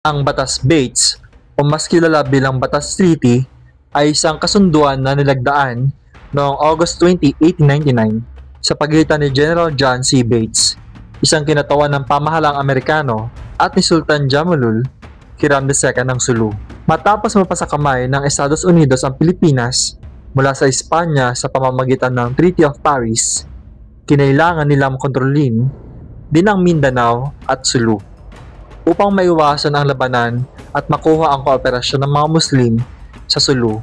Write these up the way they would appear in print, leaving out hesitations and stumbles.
Ang Batas Bates o mas kilala bilang Batas Treaty ay isang kasunduan na nilagdaan noong August 20, 1899 sa pagitan ni General John C. Bates, isang kinatawan ng pamahalang Amerikano, at ni Sultan Jamaalul Hiram II ng Sulu. Matapos mapasakamay ng Estados Unidos ang Pilipinas mula sa Espanya sa pamamagitan ng Treaty of Paris, kinailangan nilang kontrolin din ang Mindanao at Sulu upang maiwasan ang labanan at makuha ang kooperasyon ng mga Muslim sa Sulu.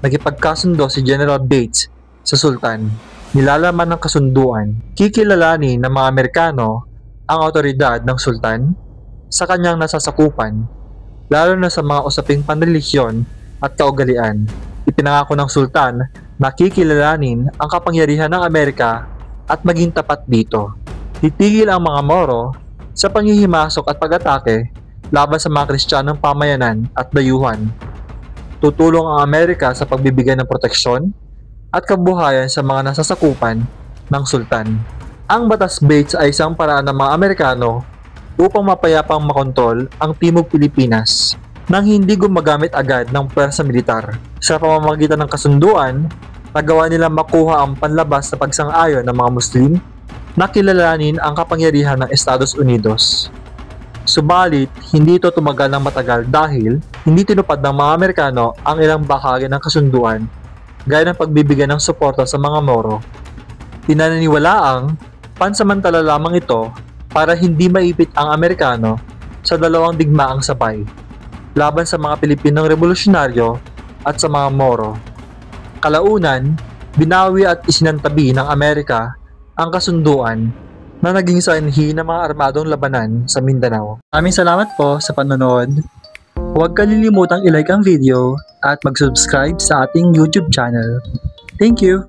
Nagipagkasundo si General Bates sa Sultan. Nilalaman ng kasunduan, kikilalanin ng mga Amerikano ang awtoridad ng Sultan sa kanyang nasasakupan, lalo na sa mga usaping panrelihiyon at kaugalian. Ipinangako ng Sultan na kikilalanin ang kapangyarihan ng Amerika at maging tapat dito. Titigil ang mga Moro sa panghihimasok at pag-atake laban sa mga Kristiyanong pamayanan at dayuhan. Tutulong ang Amerika sa pagbibigay ng proteksyon at kabuhayan sa mga nasasakupan ng Sultan. Ang Batas Bates ay isang paraan ng mga Amerikano upang mapayapang makontrol ang Timog Pilipinas nang hindi gumagamit agad ng pwersa militar. Sa pamamagitan ng kasunduan, nagawa nilang makuha ang panlabas na pagsang-ayon ng mga Muslim na kilalanin ang kapangyarihan ng Estados Unidos. Subalit, hindi ito tumagal ng matagal dahil hindi tinupad ng mga Amerikano ang ilang bahagi ng kasunduan, gaya ng pagbibigay ng suporta sa mga Moro. Pinaniniwalaang pansamantala lamang ito para hindi maipit ang Amerikano sa dalawang digmaang sabay, laban sa mga Pilipinong revolusyonaryo at sa mga Moro. Kalaunan, binawi at isinantabi ng Amerika ang kasunduan na naging sanhi ng mga armadong labanan sa Mindanao. Maraming salamat po sa panonood. Huwag kalilimutang i-like ang video at mag-subscribe sa ating YouTube channel. Thank you!